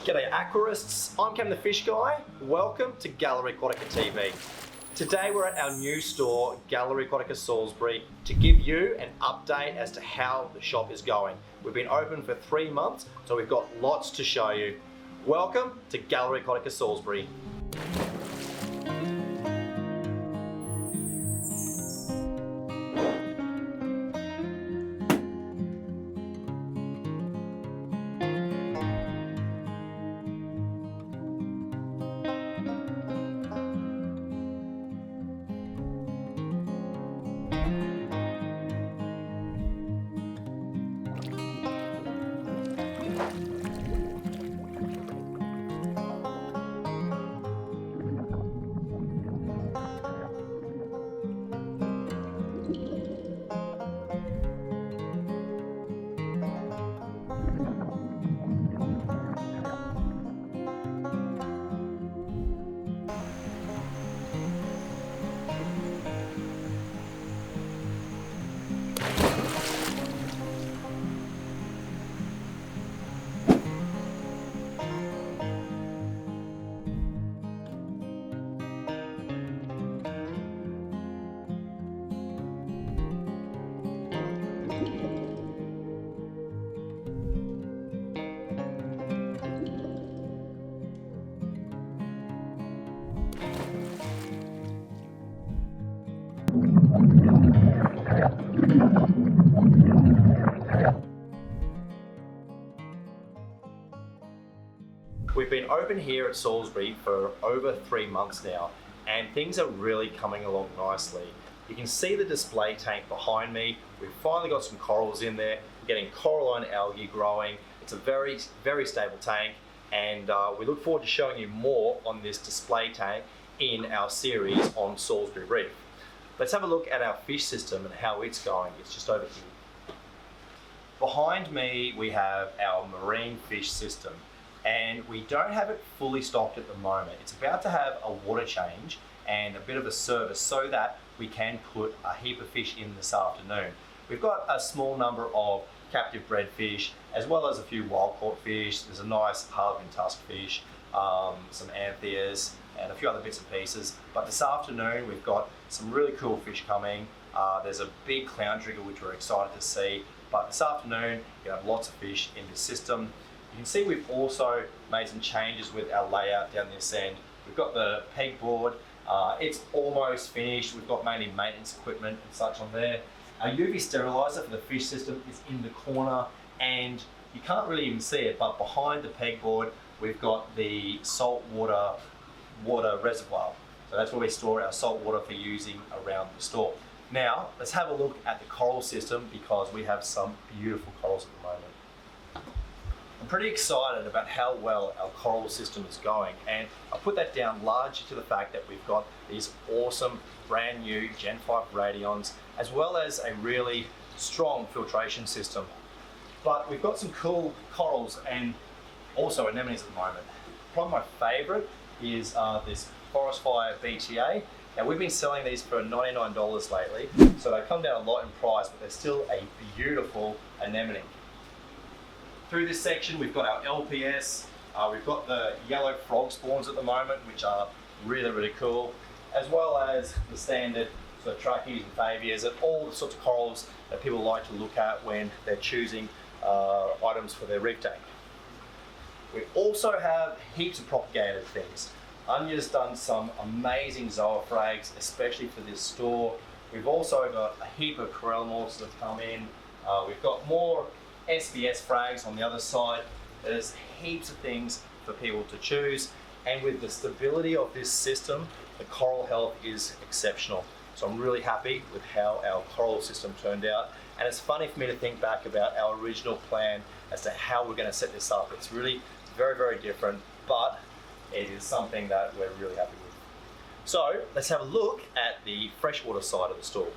G'day aquarists, I'm Cam the Fish Guy. Welcome to Gallery Aquatica TV. Today we're at our new store, Gallery Aquatica Salisbury, to give you an update as to how the shop is going. We've been open for 3 months, so we've got lots to show you. Welcome to Gallery Aquatica Salisbury. We've been open here at Salisbury for over 3 months now, and things are really coming along nicely. You can see the display tank behind me. We've finally got some corals in there. We're getting coralline algae growing. It's a very, very stable tank, and we look forward to showing you more on this display tank in our series on Salisbury Reef. Let's have a look at our fish system and how it's going. It's just over here. Behind me, we have our marine fish system, and we don't have it fully stocked at the moment. It's about to have a water change and a bit of a service so that we can put a heap of fish in this afternoon. We've got a small number of captive bred fish, as well as a few wild caught fish. There's a nice harlequin tusk fish, some antheas, and a few other bits and pieces. But this afternoon we've got some really cool fish coming. There's a big clown trigger which we're excited to see. But this afternoon you have lots of fish in this system. You can see we've also made some changes with our layout down this end. We've got the pegboard. It's almost finished. We've got mainly maintenance equipment and such on there. Our UV sterilizer for the fish system is in the corner, and you can't really even see it, but behind the pegboard we've got the salt water reservoir. So that's where we store our salt water for using around the store. Now let's have a look at the coral system, because we have some beautiful corals at the moment. I'm pretty excited about how well our coral system is going, and I put that down largely to the fact that we've got these awesome brand new Gen 5 radions, as well as a really strong filtration system. But we've got some cool corals and also anemones at the moment. Probably my favourite is this Forest Fire BTA. Now we've been selling these for $99 lately, so they come down a lot in price, but they're still a beautiful anemone. Through this section we've got our LPS, we've got the yellow frog spawns at the moment, which are really, really cool, as well as the standard sort of tracheids and favias and all the sorts of corals that people like to look at when they're choosing items for their reef tank. We also have heaps of propagated things. Anya's done some amazing zoophags, especially for this store. We've also got a heap of corallimorphs that have come in. We've got more SBS frags on the other side. There's heaps of things for people to choose, and with the stability of this system, the coral health is exceptional. So I'm really happy with how our coral system turned out, and it's funny for me to think back about our original plan as to how we're going to set this up. It's really very, very different, but it is something that we're really happy with. So let's have a look at the freshwater side of the store.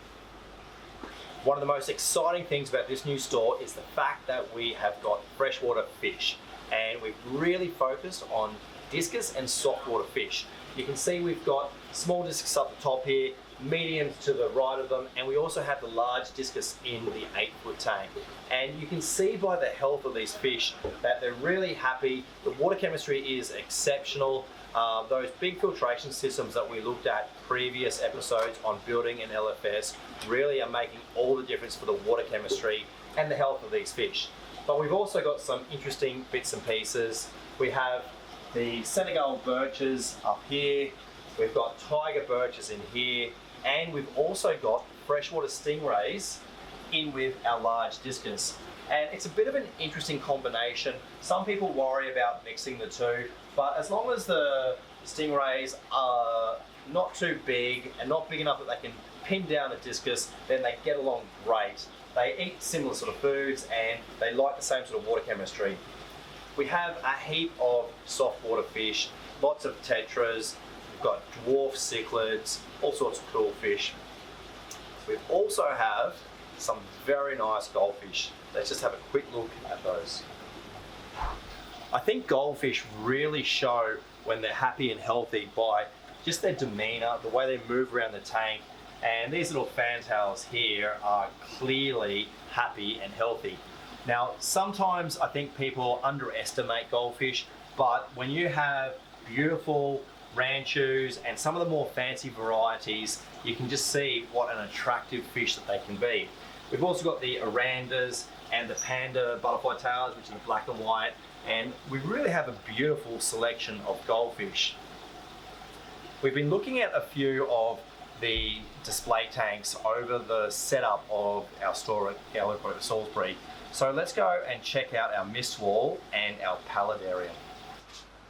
One of the most exciting things about this new store is the fact that we have got freshwater fish, and we've really focused on discus and saltwater fish. You can see we've got small discus up the top here, mediums to the right of them, and we also have the large discus in the 8-foot tank. And you can see by the health of these fish that they're really happy. The water chemistry is exceptional. Those big filtration systems that we looked at previous episodes on building an LFS really are making all the difference for the water chemistry and the health of these fish. But we've also got some interesting bits and pieces. We have the Senegal birches up here, we've got tiger birches in here, and we've also got freshwater stingrays in with our large discus. And it's a bit of an interesting combination. Some people worry about mixing the two, but as long as the stingrays are not too big and not big enough that they can pin down a discus, then they get along great. They eat similar sort of foods and they like the same sort of water chemistry. We have a heap of soft water fish, lots of tetras, we've got dwarf cichlids, all sorts of cool fish. We also have some very nice goldfish. Let's just have a quick look at those. I think goldfish really show when they're happy and healthy by just their demeanor, the way they move around the tank, and these little fantails here are clearly happy and healthy. Now, sometimes I think people underestimate goldfish, but when you have beautiful ranchus and some of the more fancy varieties, you can just see what an attractive fish that they can be. We've also got the orandas and the panda butterfly tails, which are the black and white, and we really have a beautiful selection of goldfish. We've been looking at a few of the display tanks over the setup of our store at Gallery Aquatica Salisbury. So let's go and check out our mist wall and our paludarium.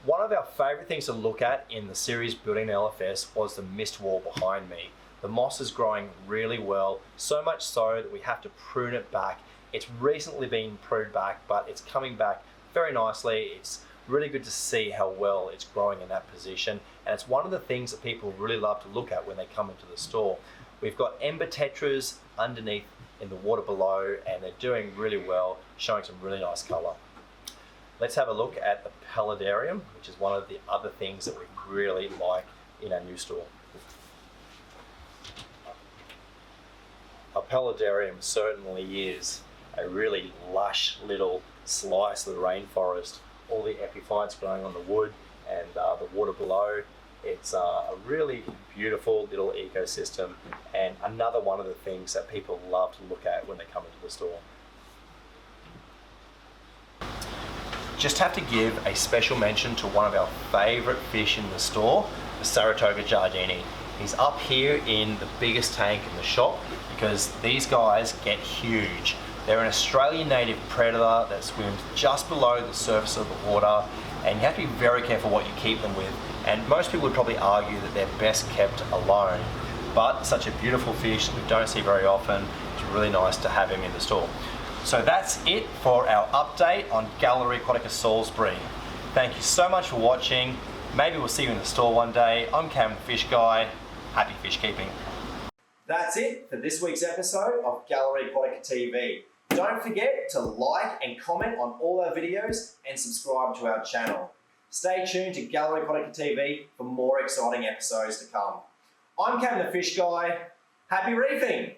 One of our favourite things to look at in the series Building an LFS was the mist wall behind me. The moss is growing really well, so much so that we have to prune it back. It's recently been pruned back, but it's coming back very nicely. It's really good to see how well it's growing in that position, and it's one of the things that people really love to look at when they come into the store. We've got ember tetras underneath in the water below, and they're doing really well, showing some really nice colour. Let's have a look at the paludarium, which is one of the other things that we really like in our new store. A paludarium certainly is a really lush little slice of the rainforest. All the epiphytes growing on the wood and the water below. It's a really beautiful little ecosystem, and another one of the things that people love to look at when they come into the store. Just have to give a special mention to one of our favourite fish in the store, the Saratoga Jardini. He's up here in the biggest tank in the shop because these guys get huge. They're an Australian native predator that swims just below the surface of the water, and you have to be very careful what you keep them with. And most people would probably argue that they're best kept alone, but such a beautiful fish that we don't see very often. It's really nice to have him in the store. So that's it for our update on Gallery Aquatica Salisbury. Thank you so much for watching. Maybe we'll see you in the store one day. I'm Cam the Fish Guy. Happy fish keeping. That's it for this week's episode of Gallery Aquatica TV. Don't forget to like and comment on all our videos and subscribe to our channel. Stay tuned to Gallery Aquatica TV for more exciting episodes to come. I'm Cam the Fish Guy. Happy reefing!